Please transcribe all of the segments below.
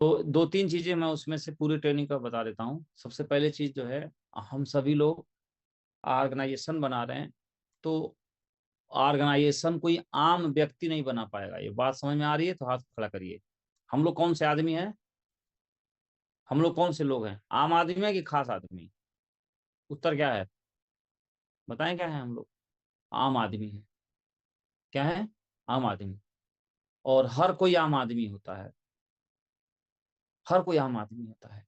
तो दो तीन चीजें मैं उसमें से पूरी ट्रेनिंग का बता देता हूँ। सबसे पहले चीज जो है, हम सभी लोग ऑर्गेनाइजेशन बना रहे हैं, तो ऑर्गेनाइजेशन कोई आम व्यक्ति नहीं बना पाएगा। ये बात समझ में आ रही है? तो हाथ खड़ा करिए। हम लोग कौन से आदमी हैं? हम लोग कौन से लोग हैं? आम आदमी है कि खास आदमी? उत्तर क्या है? बताएं क्या है हम लोग? आम आदमी है। क्या है? आम आदमी। और हर कोई आम आदमी होता है। हर कोई आम आदमी होता है।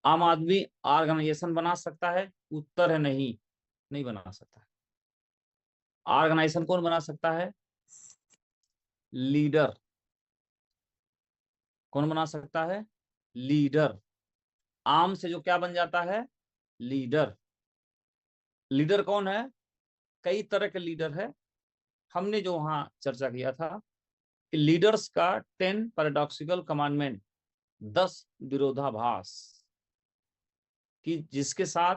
आम आदमी ऑर्गेनाइजेशन बना सकता है? उत्तर है नहीं, नहीं बना सकता है। ऑर्गेनाइजेशन कौन बना सकता है? लीडर। कौन बना सकता है? लीडर। आम से जो क्या बन जाता है? लीडर। लीडर कौन है? कई तरह के लीडर है। हमने जो वहां चर्चा किया था कि लीडर्स का 10 पैराडॉक्सिकल कमांडमेंट, 10 विरोधाभास, कि जिसके साथ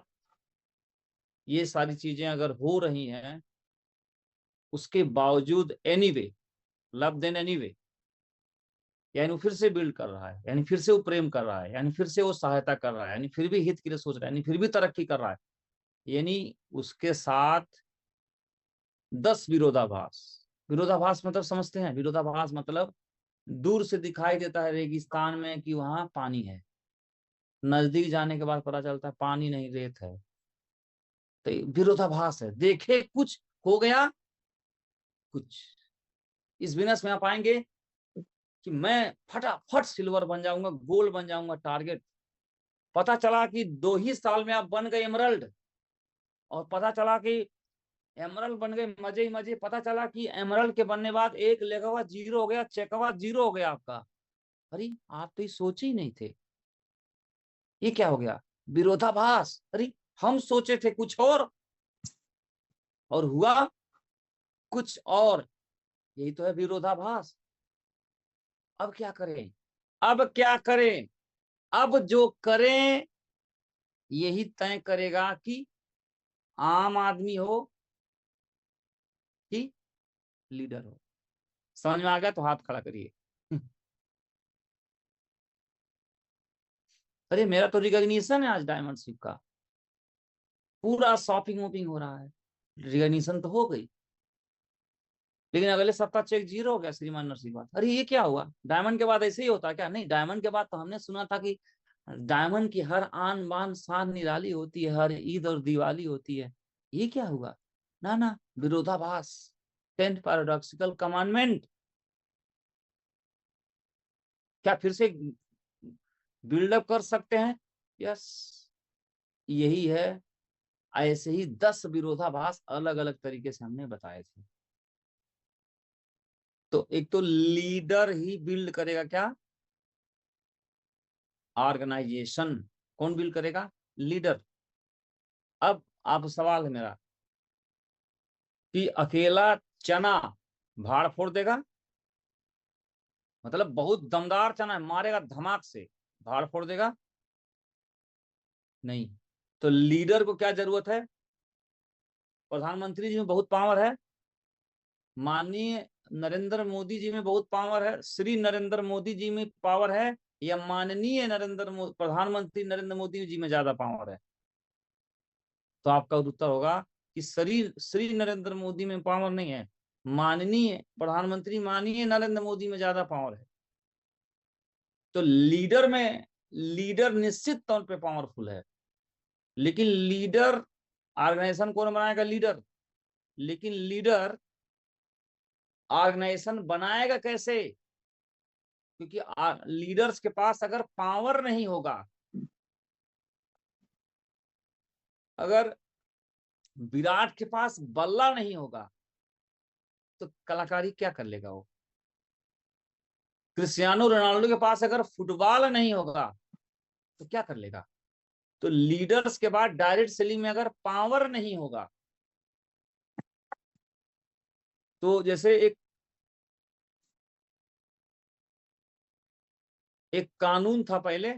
ये सारी चीजें अगर हो रही हैं, उसके बावजूद एनीवे, लव देन एनीवे, यानी वो फिर से बिल्ड कर रहा है, यानी फिर से वो प्रेम कर रहा है, यानी फिर से वो सहायता कर रहा है, यानी फिर भी हित के लिए सोच रहा है, यानी फिर भी तरक्की कर रहा है, यानी उसके साथ 10 विरोधाभास। विरोधाभास मतलब समझते हैं? विरोधाभास मतलब दूर से दिखाई देता है रेगिस्तान में कि वहां पानी है, नजदीक जाने के बाद पता चलता है पानी नहीं, रेत है। तो ये विरोधाभास है। देखे कुछ, हो गया कुछ। इस बिजनेस में आप आएंगे कि मैं फटाफट सिल्वर बन जाऊंगा, गोल्ड बन जाऊंगा, टारगेट। पता चला कि 2 ही साल में आप बन गए एमरल्ड। और पता चला कि एमरल्ड बन गए, मजे ही मजे। पता चला कि एमरल्ड के बनने बाद एक लेखवा जीरो हो गया, चेकवा जीरो हो गया आपका। अरे आप तो ये सोचे ही नहीं थे। ये क्या हो गया? विरोधाभास। अरे हम सोचे थे कुछ और हुआ कुछ और। यही तो है विरोधाभास। अब क्या करें? अब क्या करें? अब जो करें यही तय करेगा कि आम आदमी हो कि लीडर हो। समझ में आ गया? तो हाथ खड़ा करिए। अरे मेरा तो रिकॉग्निशन है आज डायमंड शिप का। पूरा शॉपिंग वॉपिंग हो रहा है। रिकॉग्निशन तो हो गई, लेकिन अगले सप्ताह चेक जीरो हो गया श्रीमान नरसिंह। अरे ये क्या हुआ? डायमंड के बाद ऐसे ही होता है क्या? नहीं, डायमंड के बाद तो हमने सुना था कि डायमंड की हर आन बान शान निराली होती है, हर ईद और दिवाली होती है। ये क्या हुआ? ना ना, विरोधाभास। 10th paradoxical commandment. क्या फिर से बिल्डअप कर सकते हैं? यस, यही है। ऐसे ही 10 विरोधाभास अलग अलग तरीके से हमने बताए थे। तो एक तो लीडर ही बिल्ड करेगा क्या? ऑर्गेनाइजेशन। कौन बिल्ड करेगा? लीडर। अब आप सवाल है मेरा कि अकेला चना भाड़ फोड़ देगा? मतलब बहुत दमदार चना है, मारेगा धमाक से, भाड़ फोड़ देगा? नहीं। तो लीडर को क्या जरूरत है? प्रधानमंत्री जी में बहुत पावर है, माननीय नरेंद्र मोदी जी में बहुत पावर है, श्री नरेंद्र मोदी जी में पावर है, या माननीय प्रधानमंत्री नरेंद्र मोदी जी में ज्यादा पावर है? तो आपका उत्तर होगा कि श्री श्री नरेंद्र मोदी में पावर नहीं है, माननीय प्रधानमंत्री माननीय नरेंद्र मोदी में ज्यादा पावर है। तो लीडर निश्चित तौर पे पावरफुल है, लेकिन लीडर ऑर्गेनाइजेशन कौन बनाएगा? लीडर। लेकिन लीडर ऑर्गेनाइजेशन बनाएगा कैसे? क्योंकि लीडर्स के पास अगर पावर नहीं होगा, अगर विराट के पास बल्ला नहीं होगा, तो कलाकारी क्या कर लेगा वो? क्रिस्टियानो रोनाल्डो के पास अगर फुटबॉल नहीं होगा, तो क्या कर लेगा? तो लीडर्स के बाद डायरेक्ट सेलिंग में अगर पावर नहीं होगा, तो जैसे एक कानून था पहले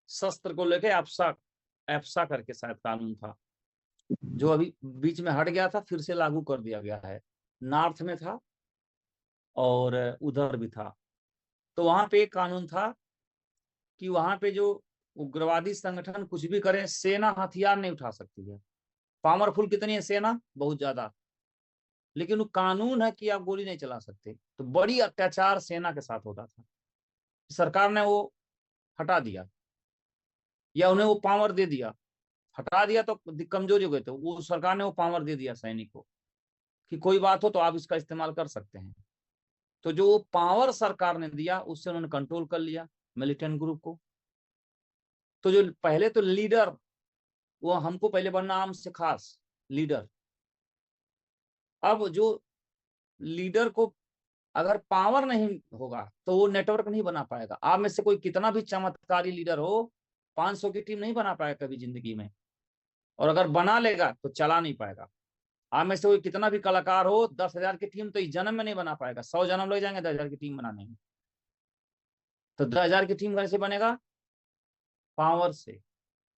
शस्त्र को लेके, एप्सा एप्सा करके शायद कानून था, जो अभी बीच में हट गया था, फिर से लागू कर दिया गया है। नॉर्थ में था, और उधर भी था। तो वहां पे एक कानून था कि वहां पे जो उग्रवादी संगठन कुछ भी करे, सेना हथियार नहीं उठा सकती है। पावरफुल कितनी है सेना, बहुत ज्यादा, लेकिन वो कानून है कि आप गोली नहीं चला सकते। तो बड़ी अत्याचार सेना के साथ होता था, सरकार ने वो हटा दिया, या उन्हें वो पावर दे दिया। हटा दिया तो कमजोरी हो गए, तो वो सरकार ने वो पावर दे दिया सैनिक को कि कोई बात हो तो आप इसका इस्तेमाल कर सकते हैं। तो जो पावर सरकार ने दिया उससे उन्होंने कंट्रोल कर लिया मिलिटेंट ग्रुप को। तो जो पहले तो लीडर, वो हमको पहले बनना आम से खास लीडर। अब जो लीडर को अगर पावर नहीं होगा तो वो नेटवर्क नहीं बना पाएगा। आप में से कोई कितना भी चमत्कारी लीडर हो, 500 की टीम नहीं बना पाएगा कभी जिंदगी में, और अगर बना लेगा तो चला नहीं पाएगा। आप में से कोई कितना भी कलाकार हो, 10,000 की टीम तो इस जन्म में नहीं बना पाएगा, 100 जन्म लग जाएंगे 10,000 की टीम बनाने में। तो 10,000 की टीम कैसे बनेगा, पावर से।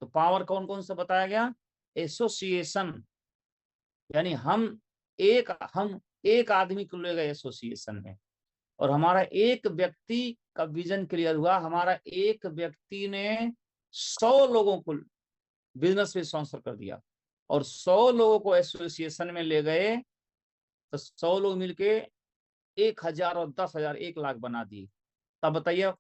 तो पावर कौन कौन सा बताया गया, एसोसिएशन, यानी हम एक आदमी को ले गए एसोसिएशन में, और हमारा एक व्यक्ति का विजन क्लियर हुआ। हमारा एक व्यक्ति ने 100 लोगों को बिजनेस में स्पॉन्सर कर दिया, और 100 लोगों को एसोसिएशन में ले गए, तो 100 लोग मिलके 1,000 और 10,000 1 लाख बना दिए। तब बताइए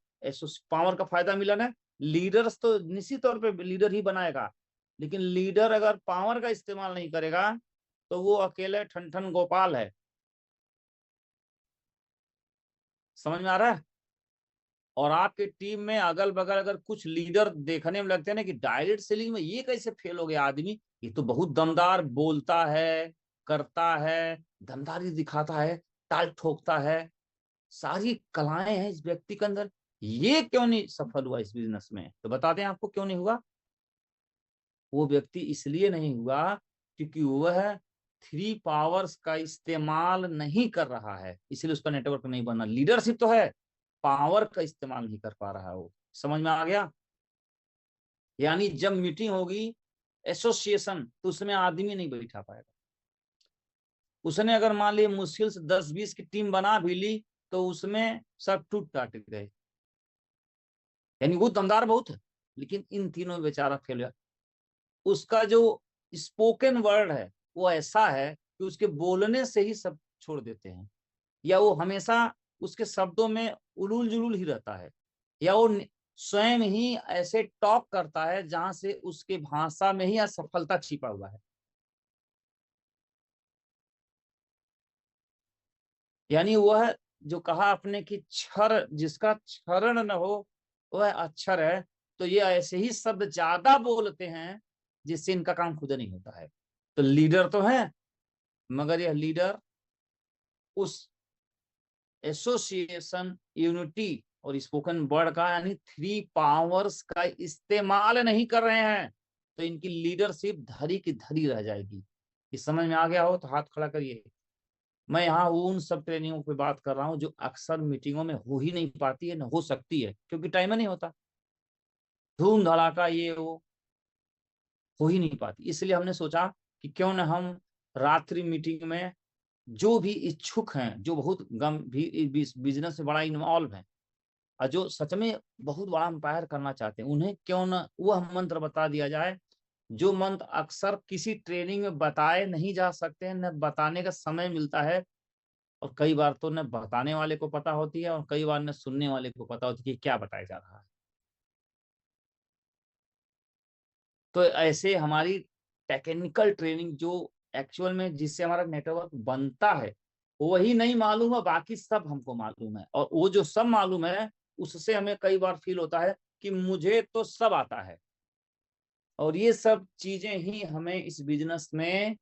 पावर का फायदा मिला ना। लीडर्स तो निश्चित तौर पे लीडर ही बनाएगा, लेकिन लीडर अगर पावर का इस्तेमाल नहीं करेगा तो वो अकेले ठन ठन गोपाल है। समझ में आ रहा है। और आपके टीम में अगल बगल अगर कुछ लीडर देखने में लगते हैं ना कि डायरेक्ट सेलिंग में ये कैसे फेल हो गया आदमी, ये तो बहुत दमदार बोलता है, करता है, दमदारी दिखाता है, ताल ठोकता है, सारी कलाएं हैं इस व्यक्ति के अंदर, ये क्यों नहीं सफल हुआ इस बिजनेस में। तो बता दें आपको क्यों नहीं हुआ। वो व्यक्ति इसलिए नहीं हुआ क्योंकि वह 3 पावर्स का इस्तेमाल नहीं कर रहा है, इसलिए उसका नेटवर्क नहीं बना। लीडरशिप तो है, पावर का इस्तेमाल नहीं कर पा रहा है वो। समझ में आ गया। यानी जब मीटिंग होगी एसोसिएशन, तो उसमें आदमी नहीं बैठा पाएगा। उसने अगर मान ली मुश्किल से 10-20 की टीम बना भी ली, तो उसमें सब टूट टाट गए। यानी वो दमदार बहुत है, लेकिन इन तीनों बेचारा फेल हुआ। उसका जो स्पोकन वर्ड है वो ऐसा है कि उसके बोलने से ही सब छोड़ देते हैं, या वो हमेशा उसके शब्दों में उलूल जुलूल ही रहता है, या वो स्वयं ही ऐसे टॉक करता है जहां से उसके भाषा में ही असफलता छिपा हुआ है। यानी वह जो कहा आपने कि क्षर, जिसका क्षरण न हो वह अक्षर है। तो ये ऐसे ही शब्द ज्यादा बोलते हैं जिससे इनका काम खुद नहीं होता है। तो लीडर तो है, मगर यह लीडर उस एसोसिएशन, यूनिटी और स्पोकन वर्ड का यानी 3 पावर्स का इस्तेमाल नहीं कर रहे हैं, तो इनकी लीडरशिप धरी की धरी रह जाएगी। इस समझ में आ गया हो तो हाथ खड़ा करिए। मैं यहाँ उन सब ट्रेनिंगों की बात कर रहा हूँ जो अक्सर मीटिंगों में हो ही नहीं पाती है, न हो सकती है, क्योंकि टाइम नहीं होता, धूम धड़ाका ये वो हो ही नहीं पाती। इसलिए हमने सोचा कि क्यों न हम रात्रि मीटिंग में जो भी इच्छुक हैं, जो बहुत गंभीर बिजनेस में बड़ा इन्वॉल्व है, और जो सच में बहुत बड़ा अंपायर करना चाहते हैं, उन्हें क्यों न वह मंत्र बता दिया जाए जो मंत्र अक्सर किसी ट्रेनिंग में बताए नहीं जा सकते हैं, न बताने का समय मिलता है। और कई बार तो न बताने वाले को पता होती है, और कई बार न सुनने वाले को पता होती है कि क्या बताया जा रहा है। तो ऐसे हमारी टेक्निकल ट्रेनिंग जो एक्चुअल में जिससे हमारा नेटवर्क बनता है, वही नहीं मालूम है, बाकी सब हमको मालूम है। और वो जो सब मालूम है उससे हमें कई बार फील होता है कि मुझे तो सब आता है। और ये सब चीजें ही हमें इस बिजनेस में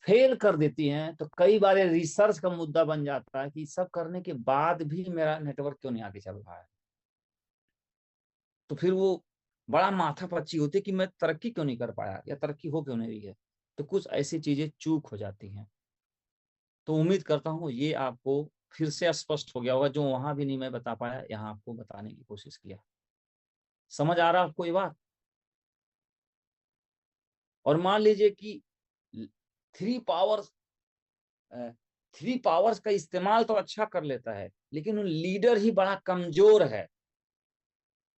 फेल कर देती हैं। तो कई बार रिसर्च का मुद्दा बन जाता है कि सब करने के बाद भी मेरा नेटवर्क क्यों नहीं आगे चल रहा है। तो फिर वो बड़ा माथापच्ची होती है कि मैं तरक्की क्यों नहीं कर पाया, या तरक्की हो क्यों नहीं रही है। तो कुछ ऐसी चीजें चूक हो जाती हैं। तो उम्मीद करता हूँ ये आपको फिर से स्पष्ट हो गया होगा, जो वहां भी नहीं मैं बता पाया यहाँ आपको बताने की कोशिश किया। समझ आ रहा आपको ये बात। और मान लीजिए कि 3 पावर्स थ्री पावर्स का इस्तेमाल तो अच्छा कर लेता है, लेकिन लीडर ही बड़ा कमजोर है।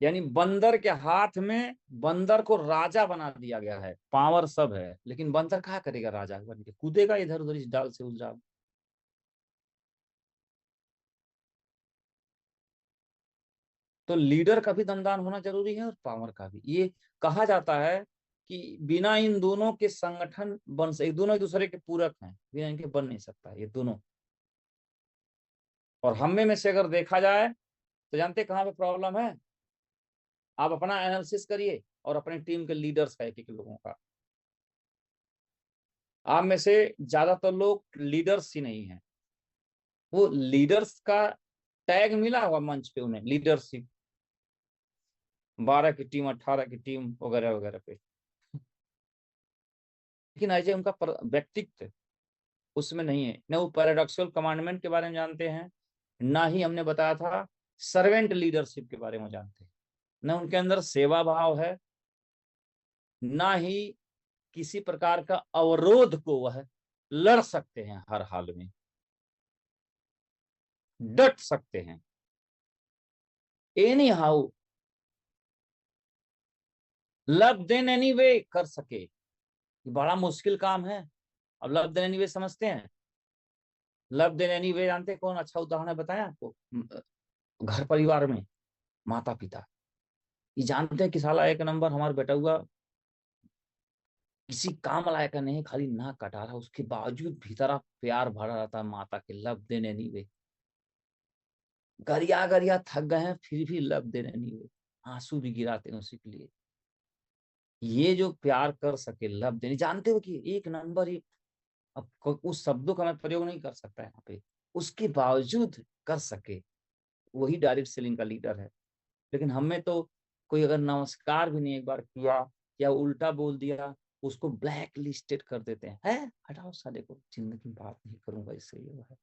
यानी बंदर के हाथ में बंदर को राजा बना दिया गया है, पावर सब है, लेकिन बंदर क्या करेगा राजा बन के? कूदेगा इधर उधर इस डाल से उस डाल। तो लीडर का भी दमदान होना जरूरी है और पावर का भी। ये कहा जाता है कि बिना इन दोनों के संगठन बन सके, दोनों एक दूसरे के पूरक हैं, बिना इनके बन नहीं सकता ये दोनों। और हम में से अगर देखा जाए तो जानते कहाँ पे प्रॉब्लम है? आप अपना एनालिसिस करिए और अपने टीम के लीडर्स का, एक एक लोगों का। आप में से ज्यादातर लोग लीडर्स ही नहीं है। वो लीडर्स का टैग मिला हुआ मंच पे उन्हें, लीडरशिप, 12 की टीम, 18 की टीम वगैरह वगैरह पे, लेकिन ऐसे उनका व्यक्तित्व उसमें नहीं है। न वो पैराडॉक्सल कमांडमेंट के बारे में जानते हैं, ना ही हमने बताया था सर्वेंट लीडरशिप के बारे में जानते हैं। न उनके अंदर सेवा भाव है, ना ही किसी प्रकार का अवरोध को वह लड़ सकते हैं, हर हाल में डट सकते हैं, anyhow, love then anyway कर सके। बड़ा मुश्किल काम है। अब लव देन एनी वे समझते हैं? लव देन एनी वे जानते हैं? कौन अच्छा उदाहरण है बताया आपको? घर परिवार में माता पिता ये जानते हैं कि साला एक नंबर हमारा बेटा हुआ किसी काम लायक का नहीं, खाली नाक कटा रहा, उसके बावजूद भीतर प्यार भरा रहता है माता के, लव देने नहीं वे, गरिया गरिया थक गए हैं फिर भी लव देने नहीं वे, आंसू भी गिराते हैं उसी के लिए। ये जो प्यार कर सके, लव देने, जानते हो कि एक नंबर ही, अब उस शब्दों का मैं प्रयोग नहीं कर सकता यहाँ पे, उसके बावजूद कर सके, वही डायरेक्ट सेलिंग का लीडर है। लेकिन हमें तो कोई अगर नमस्कार भी नहीं एक बार किया या उल्टा बोल दिया, उसको ब्लैक लिस्टेड कर देते हैं। है हटाओ साले को, जिंदगी में बात नहीं करूंगा इससे, ये है।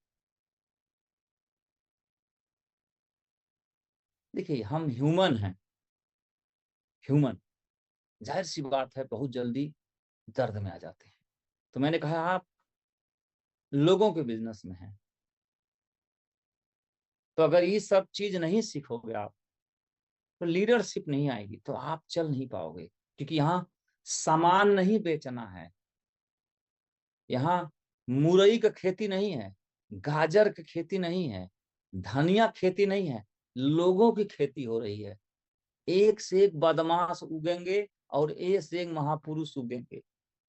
देखिए हम ह्यूमन हैं, ह्यूमन, जाहिर सी बात है बहुत जल्दी दर्द में आ जाते हैं। तो मैंने कहा आप लोगों के बिजनेस में हैं, तो अगर ये सब चीज नहीं सीखोगे आप, तो लीडरशिप नहीं आएगी, तो आप चल नहीं पाओगे। क्योंकि यहाँ सामान नहीं बेचना है, यहाँ मुरई का खेती नहीं है, गाजर की खेती नहीं है, धनिया खेती नहीं है, लोगों की खेती हो रही है। एक से एक बदमाश उगेंगे और एक से एक महापुरुष उगेंगे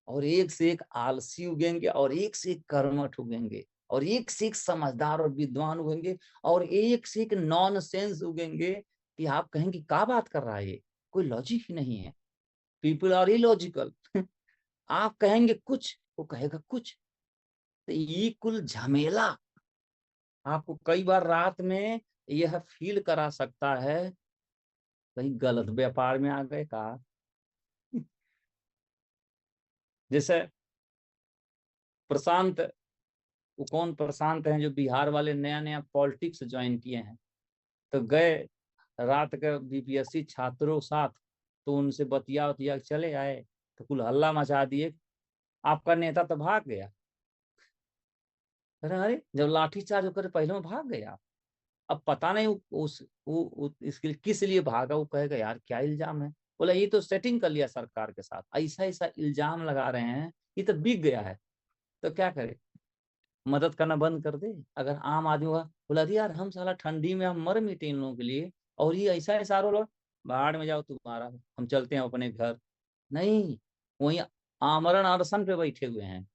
और एक से एक आलसी उगेंगे और एक से एक कर्मठ उगेंगे और एक से एक समझदार और विद्वान उगेंगे और एक से एक नॉनसेंस उगेंगे कि आप कहेंगे क्या बात कर रहा है ये, कोई लॉजिक ही नहीं है। People are illogical. आप कहेंगे कुछ, वो कहेगा कुछ। तो ये कुल झमेला आपको कई बार रात में यह फील करा सकता है कहीं गलत व्यापार में आ गए का। जैसे प्रशांत, वो कौन प्रशांत हैं जो बिहार वाले नया नया पॉलिटिक्स ज्वाइन किए हैं, तो गए रात के बीपीएससी छात्रों साथ, तो उनसे बतिया वतिया चले आए, तो कुल हल्ला मचा दिए, आपका नेता तो भाग गया। अरे अरे, जब लाठी चार्ज होकर पहले में भाग गया, अब पता नहीं इसके लिए किस लिए भागा। वो कहेगा यार क्या इल्जाम है, बोला ये तो सेटिंग कर लिया सरकार के साथ, ऐसा ऐसा इल्जाम लगा रहे हैं, ये तो बिक गया है। तो क्या करे, मदद करना बंद कर दे? अगर आम आदमी हुआ, बोला अरे यार हम साला ठंडी में हम मर मिटे इन लोगों के लिए, और ये ऐसा ऐसा लोग, बाहर में जाओ तुम्हारा, हम चलते हैं अपने घर। नहीं, वही आमरण अनशन पे बैठे हुए हैं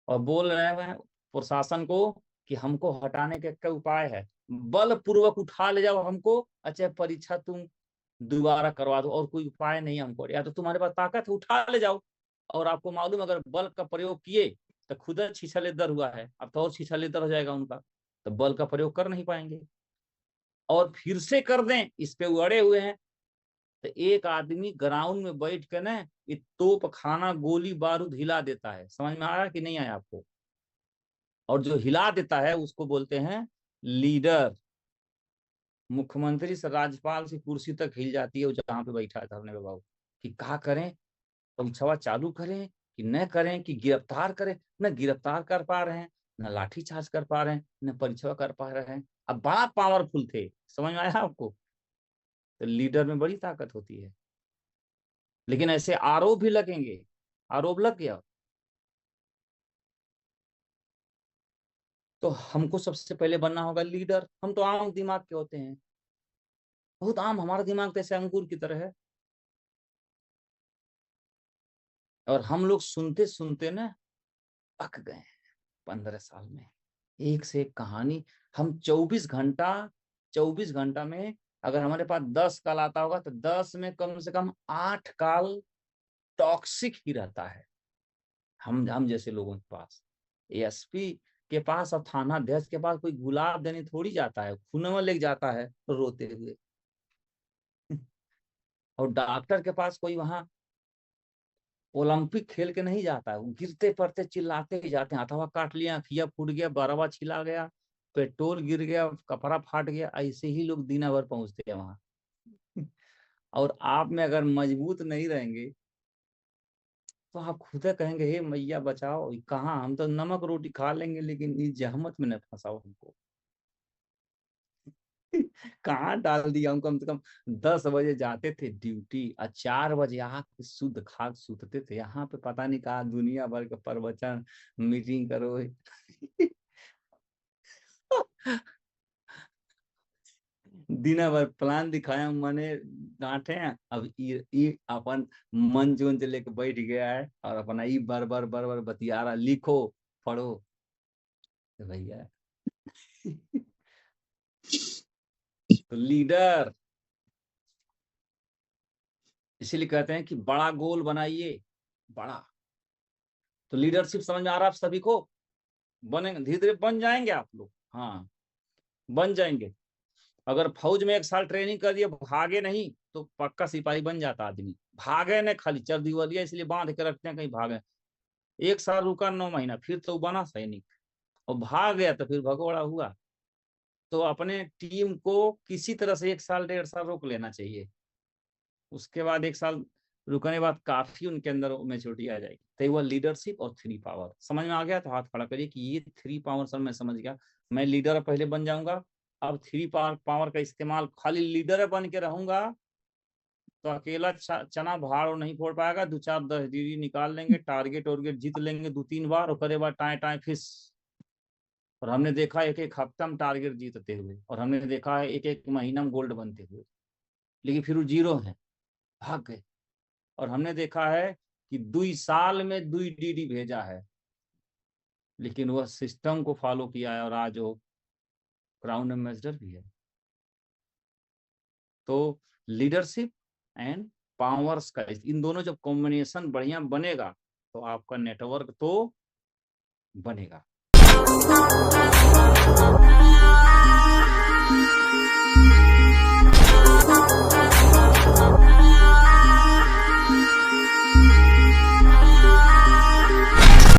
और बोल रहे हैं प्रशासन को कि हमको हटाने के क्या उपाय है, बल पूर्वक उठा ले जाओ हमको, अच्छा परीक्षा तुम दोबारा करवा दो, और कोई उपाय नहीं हमको, या तो तुम्हारे पास ताकत है उठा ले जाओ, और आपको मालूम अगर बल का प्रयोग किए तो खुद छीछलेदर हुआ है, अब तो और छीछलेदर हो जाएगा उनका, तो बल का प्रयोग कर नहीं पाएंगे। और फिर से कर दें इस पे अड़े हुए हैं, तो एक आदमी ग्राउंड में बैठ के ना ये तोप खाना गोली बारूद हिला देता है। समझ में आया कि नहीं आया आपको? और जो हिला देता है उसको बोलते हैं लीडर। मुख्यमंत्री से राज्यपाल से कुर्सी तक हिल जाती है वो जहां पे बैठा है धरने पे बाबू, कि क्या करें, परीक्षा चालू करें कि न करें, कि गिरफ्तार करें, न गिरफ्तार कर पा रहे हैं, न लाठी चार्ज कर पा रहे हैं, न परीक्षा कर पा रहे हैं। अब बड़ा पावरफुल थे, समझ में आया आपको? तो लीडर में बड़ी ताकत होती है। लेकिन ऐसे आरोप भी लगेंगे, आरोप लग गया तो हमको सबसे पहले बनना होगा लीडर। हम तो आम दिमाग के होते हैं, बहुत आम, हमारा दिमाग तो ऐसे अंगूर की तरह है। और हम लोग सुनते सुनते ना पक गए हैं 15 साल में, एक से एक कहानी। हम 24 घंटा में अगर हमारे पास 10 कॉल आता होगा तो 10 में कम से कम 8 कॉल टॉक्सिक ही रहता है। हम जैसे लोगों के पास, एसपी के पास और थाना अध्यक्ष के पास कोई गुलाब देने थोड़ी जाता है, खून में लेके जाता है रोते हुए। और डॉक्टर के पास कोई वहां ओलंपिक खेल के नहीं जाता है, वो गिरते पड़ते चिल्लाते ही जाते हैं, हथवा काट लिया, अखिया फूट गया, बरवा छिला गया, पेट्रोल गिर गया, कपड़ा फाट गया, ऐसे ही लोग दिन भर पहुंचते हैं वहां। और आप में अगर मजबूत नहीं रहेंगे तो आप खुद कहेंगे हे मैया बचाओ, कहाँ, हम तो नमक रोटी खा लेंगे लेकिन इस जहमत में न फंसाओ हमको। कहाँ डाल दिया हम, कम से कम 10 बजे जाते थे ड्यूटी और 4 बजे आके शुद्ध खा सूतते थे। यहाँ पे पता नहीं कहा दुनिया भर के प्रवचन, मीटिंग करो। दिन भर प्लान दिखाया, मने डांटे। अब ये अपन मन जोन से लेके बैठ गया है और अपना ई बार बतिया रहा, लिखो पढ़ो। तो भैया तो लीडर इसीलिए कहते हैं कि बड़ा गोल बनाइए, बड़ा। तो लीडरशिप समझ में आ रहा है आप सभी को? बनेंगे धीरे धीरे, बन जाएंगे आप लोग, हाँ बन जाएंगे। अगर फौज में 1 साल ट्रेनिंग कर दिए, भागे नहीं तो पक्का सिपाही बन जाता आदमी। भागे ने खाली चर्दी वाली इसलिए बांध के रखते हैं कहीं भागे। 1 साल रुका 9 महीना, फिर तो बना सैनिक। और भाग गया तो फिर भगोड़ा हुआ। तो अपने टीम को किसी तरह से 1 साल 1.5 साल रोक लेना चाहिए। उसके बाद 1 साल रुकने के बाद काफी उनके अंदर मेच्योरिटी आ जाएगी। तो वो लीडरशिप और 3 पावर समझ में आ गया तो हाथ खड़ा करिए कि ये 3 पावर सर मैं समझ गया। मैं लीडर पहले बन जाऊंगा, अब 3 पावर का इस्तेमाल, खाली लीडर बन के रहूंगा तो अकेला चना भाड़ नहीं फोड़ पाएगा। 2-4 दहलीरी निकाल लेंगे, टारगेट जीत लेंगे 2-3 बार, और बाद टाए टाए फिस। और हमने देखा एक एक हफ्ता में टारगेट जीतते हुए, और हमने देखा है एक एक महीना में गोल्ड बनते हुए, लेकिन फिर वो 0 है, भाग गए। और हमने देखा है कि 2 साल में 2 डीडी भेजा है, लेकिन वह सिस्टम को फॉलो किया है और आज वो क्राउन एम्बेसडर भी है। तो लीडरशिप एंड पावर्स का इन दोनों जब कॉम्बिनेशन बढ़िया बनेगा तो आपका नेटवर्क तो बनेगा।